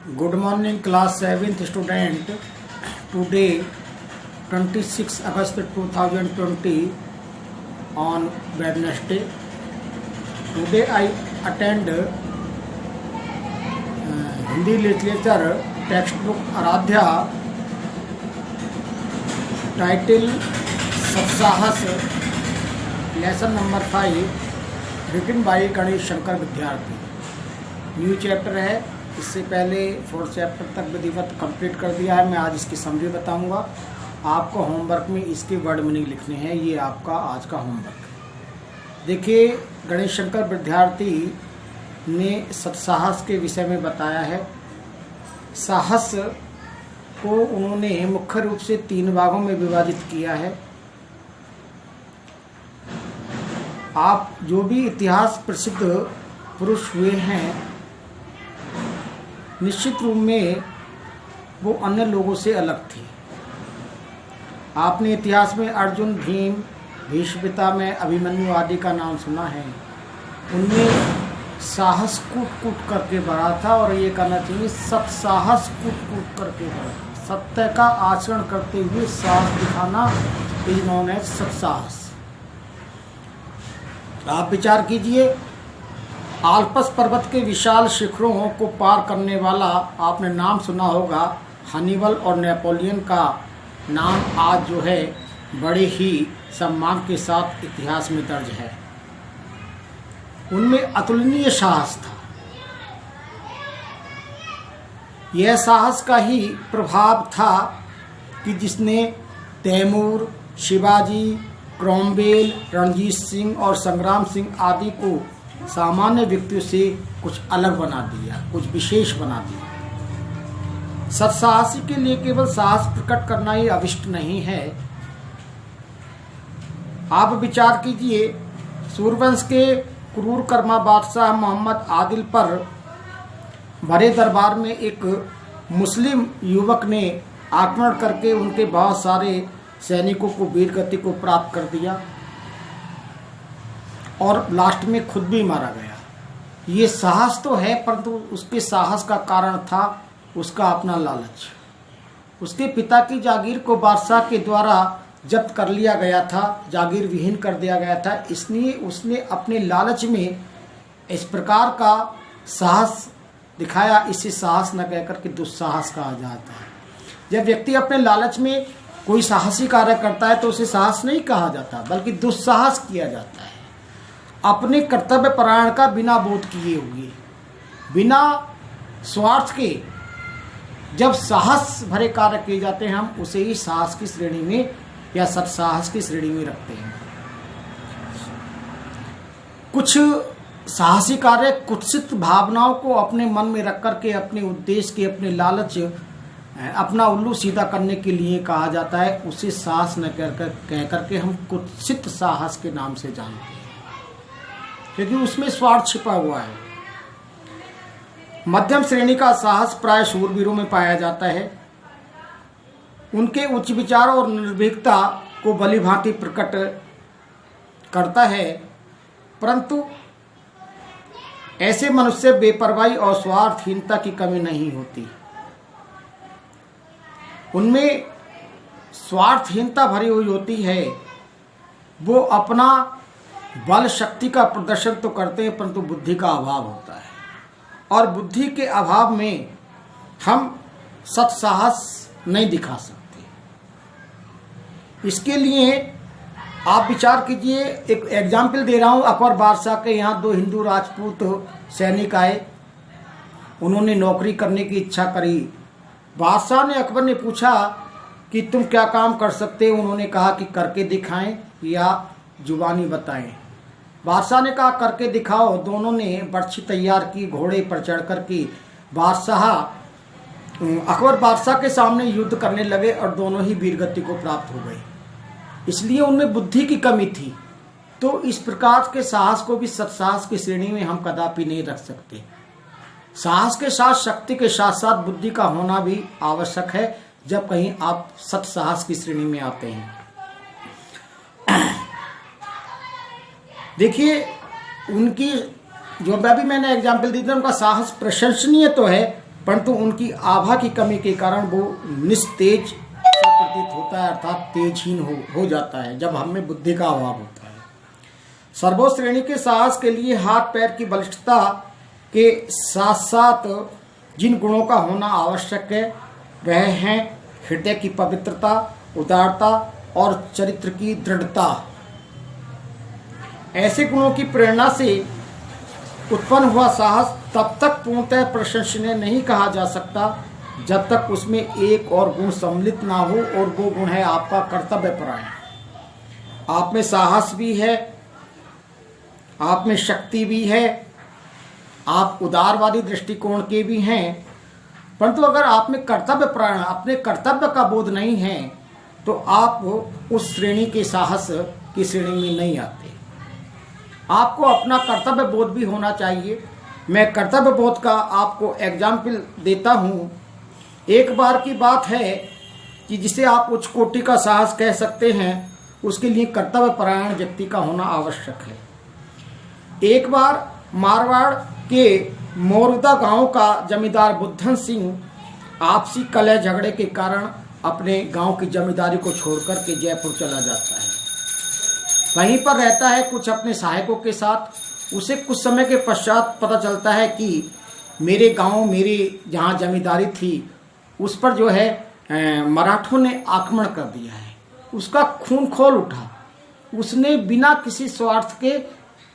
Good morning, class 7th student. Today, 26 August 2020, on Wednesday. Today, I attend Hindi literature textbook Aradhya, title सत्साहस, lesson number 5, written by Ganesh Shankar विद्यार्थी. New chapter है. इससे पहले 4th chapter तक विधिवत complete कर दिया है. मैं आज इसकी समरी बताऊंगा. आपको होमवर्क में इसके वर्ड मीनिंग लिखने हैं. ये आपका आज का होमवर्क है. देखिए, गणेश शंकर विद्यार्थी ने सत्साहस के विषय में बताया है. साहस को उन्होंने मुख्य रूप से 3 भागों में विभाजित किया है. आप जो भी इतिहास प्रसिद्ध पुरुष हुए हैं, निश्चित रूप में वो अन्य लोगों से अलग थे. आपने इतिहास में अर्जुन, भीम, भीष्म पितामह, अभिमन्यु आदि का नाम सुना है. उनमें साहस कूट कूट करके बढ़ा था, और ये कहना चाहिए सत्साहस कूट कूट करके बढ़ा. सत्य का आचरण करते हुए साहस दिखाना इज नोन एज सत्साहस. आप विचार कीजिए, आल्पस पर्वत के विशाल शिखरों को पार करने वाला, आपने नाम सुना होगा, हनीबल और नेपोलियन का नाम आज जो है बड़े ही सम्मान के साथ इतिहास में दर्ज है. उनमें अतुलनीय साहस था. यह साहस का ही प्रभाव था कि जिसने तैमूर, शिवाजी, क्रॉमवेल, रणजीत सिंह और संग्राम सिंह आदि को सामान्य व्यक्तियों से कुछ अलग बना दिया, कुछ विशेष बना दिया. सत्साहसी के लिए केवल साहस प्रकट करना ही अभिष्ट नहीं है. आप विचार कीजिए, सूरवंश के क्रूर कर्मा बादशाह मोहम्मद आदिल पर भरे दरबार में एक मुस्लिम युवक ने आक्रमण करके उनके बहुत सारे सैनिकों को वीरगति को प्राप्त कर दिया, और लास्ट में खुद भी मारा गया. ये साहस तो है, परंतु उसके साहस का कारण था उसका अपना लालच. उसके पिता की जागीर को बादशाह के द्वारा जब्त कर लिया गया था, जागीर विहीन कर दिया गया था. इसलिए उसने अपने लालच में इस प्रकार का साहस दिखाया. इसे साहस न कहकर के दुस्साहस कहा जाता है. जब व्यक्ति अपने लालच में कोई साहसी कार्य करता है तो उसे साहस नहीं कहा जाता, बल्कि दुस्साहस किया जाता है. अपने कर्तव्य परायण का बिना बोध किए हुए, बिना स्वार्थ के जब साहस भरे कार्य किए जाते हैं, हम उसे ही साहस की श्रेणी में या सत्साहस की श्रेणी में रखते हैं. कुछ साहसी कार्य कुत्सित भावनाओं को अपने मन में रख करके अपने उद्देश्य के, अपने लालच, अपना उल्लू सीधा करने के लिए कहा जाता है. उसे साहस न कह करके हम कुत्सित साहस के नाम से जानते हैं, क्योंकि उसमें स्वार्थ छिपा हुआ है. मध्यम श्रेणी का साहस प्राय शूरवीरों में पाया जाता है. उनके उच्च विचार और निर्भीकता को भली भांति प्रकट करता है, परंतु ऐसे मनुष्य बेपरवाही और स्वार्थहीनता की कमी नहीं होती. उनमें स्वार्थहीनता भरी हुई होती है. वो अपना बल शक्ति का प्रदर्शन तो करते हैं, परंतु बुद्धि का अभाव होता है, और बुद्धि के अभाव में हम सत्साहस नहीं दिखा सकते. इसके लिए आप विचार कीजिए, एक एग्जाम्पल दे रहा हूँ. अकबर बादशाह के यहाँ 2 हिंदू राजपूत सैनिक आए. उन्होंने नौकरी करने की इच्छा करी. बादशाह ने, अकबर ने पूछा कि तुम क्या काम कर सकते हो. उन्होंने कहा कि करके दिखाएं या जुबानी बताएं. बादशाह ने कहा करके दिखाओ. दोनों ने बर्छी तैयार की, घोड़े पर चढ़ कर के अकबर बादशाह के सामने युद्ध करने लगे, और दोनों ही वीरगति को प्राप्त हो गए. इसलिए उनमें बुद्धि की कमी थी. तो इस प्रकार के साहस को भी सत्साहस की श्रेणी में हम कदापि नहीं रख सकते. साहस के साथ शक्ति के साथ साथ बुद्धि का होना भी आवश्यक है जब कहीं आप सत्साहस की श्रेणी में आते हैं. देखिए, उनकी जो अभी मैंने एग्जाम्पल दी थी, उनका साहस प्रशंसनीय तो है, परंतु उनकी आभा की कमी के कारण वो निस्तेज सा प्रतीत होता है, अर्थात तेजहीन हो जाता है जब हम में बुद्धि का अभाव होता है। सर्वोच्च श्रेणी के साहस के लिए हाथ पैर की बलिष्ठता के साथ साथ जिन गुणों का होना आवश्यक है वह हैं हृदय की पवित्रता, उदारता और चरित्र की दृढ़ता। ऐसे गुणों की प्रेरणा से उत्पन्न हुआ साहस तब तक पूर्णतः प्रशंसनीय नहीं कहा जा सकता जब तक उसमें एक और गुण सम्मिलित ना हो, और वो गुण है आपका कर्तव्यपरायण। आप में साहस भी है, आप में शक्ति भी है, आप उदारवादी दृष्टिकोण के भी हैं, परंतु अगर आप में कर्तव्यपरायण, अपने कर्तव्य का बोध नहीं है तो आप उस श्रेणी के साहस की श्रेणी में नहीं आते। आपको अपना कर्तव्य बोध भी होना चाहिए। मैं कर्तव्य बोध का आपको एग्जाम्पल देता हूँ। एक बार की बात है कि जिसे आप उच्च कोटि का साहस कह सकते हैं, उसके लिए कर्तव्यपरायण व्यक्ति का होना आवश्यक है। एक बार मारवाड़ के मोरुदा गांव का जमींदार बुद्धन सिंह आपसी कलह झगड़े के कारण अपने गांव की जमींदारी को छोड़कर के जयपुर चला जाता है। वहीं पर रहता है कुछ अपने सहायकों के साथ। उसे कुछ समय के पश्चात पता चलता है कि मेरे गांव, मेरी जहां जमींदारी थी, उस पर जो है मराठों ने आक्रमण कर दिया है। उसका खून खोल उठा। उसने बिना किसी स्वार्थ के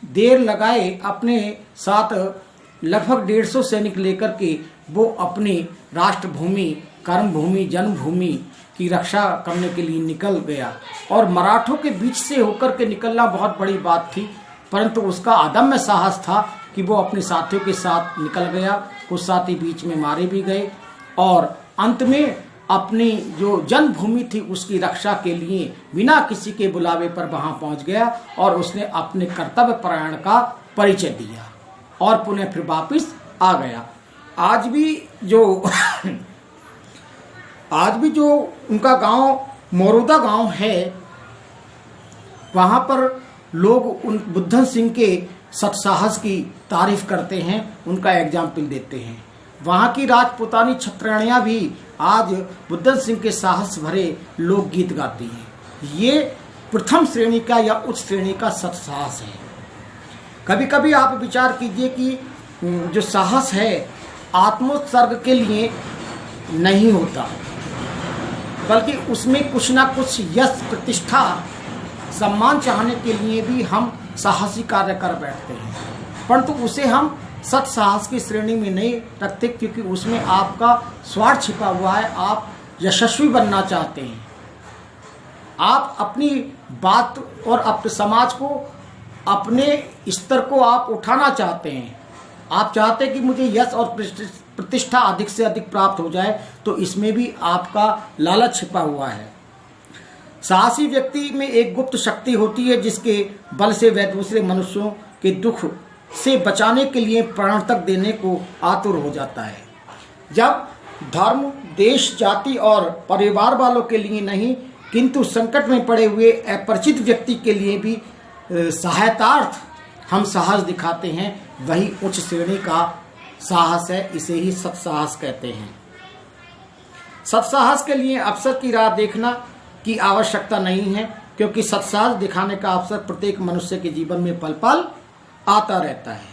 देर लगाए अपने साथ लगभग 150 सैनिक लेकर के वो अपनी राष्ट्रभूमि, कर्मभूमि, जन्मभूमि की रक्षा करने के लिए निकल गया। और मराठों के बीच से होकर के निकलना बहुत बड़ी बात थी, परंतु उसका अदम्य साहस था कि वो अपने साथियों के साथ निकल गया। कुछ साथी बीच में मारे भी गए और अंत में अपनी जो जन्मभूमि थी उसकी रक्षा के लिए बिना किसी के बुलावे पर वहां पहुंच गया और उसने अपने कर्तव्य परायण का परिचय दिया और पुनः फिर वापिस आ गया। आज भी जो उनका गांव मोरुदा गांव है, वहां पर लोग उन बुद्धन सिंह के सत्साहस की तारीफ करते हैं, उनका एग्जाम्पल देते हैं। वहां की राजपुतानी छत्रैणियां भी आज बुद्धन सिंह के साहस भरे लोकगीत गाती हैं। ये प्रथम श्रेणी का या उच्च श्रेणी का सत्साहस है। कभी कभी आप विचार कीजिए कि जो साहस है आत्मोत्सर्ग के लिए नहीं होता, बल्कि उसमें कुछ ना कुछ यश, प्रतिष्ठा, सम्मान चाहने के लिए भी हम साहसी कार्य कर बैठते हैं, परंतु उसे हम सत्साहस की श्रेणी में नहीं रखते, क्योंकि उसमें आपका स्वार्थ छिपा हुआ है। आप यशस्वी बनना चाहते हैं, आप अपनी बात और अपने समाज को, अपने स्तर को आप उठाना चाहते हैं। आप चाहते हैं कि मुझे यश और प्रतिष्ठा अधिक से अधिक प्राप्त हो जाए, तो इसमें भी आपका लालच छिपा हुआ है। साहसी व्यक्ति में एक गुप्त शक्ति होती है जिसके बल से वह दूसरे मनुष्यों के दुख से बचाने के लिए प्राण तक देने को आतुर हो जाता है। जब धर्म, देश, जाति और परिवार वालों के लिए नहीं, किंतु संकट में पड़े हुए अपरिचित व्यक्ति के लिए भी सहायतार्थ हम साहस दिखाते हैं, वही उच्च श्रेणी का साहस है। इसे ही सत्साहस कहते हैं। सत्साहस के लिए अवसर की राह देखना की आवश्यकता नहीं है, क्योंकि सत्साहस दिखाने का अवसर प्रत्येक मनुष्य के जीवन में पल पल आता रहता है।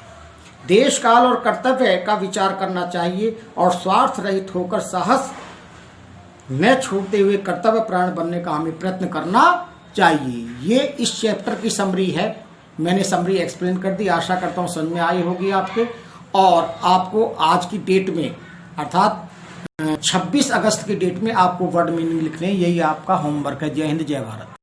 देश, काल और कर्तव्य का विचार करना चाहिए और स्वार्थ रहित होकर साहस न छोड़ते हुए कर्तव्य प्राण बनने का हमें प्रयत्न करना चाहिए। ये इस चैप्टर की समरी है। मैंने समरी एक्सप्लेन कर दी। आशा करता हूँ समझ में आई होगी आपके। और आपको आज की डेट में, अर्थात 26 अगस्त की डेट में आपको वर्ड मीनिंग लिखने, यही आपका होमवर्क है। जय हिंद, जय भारत।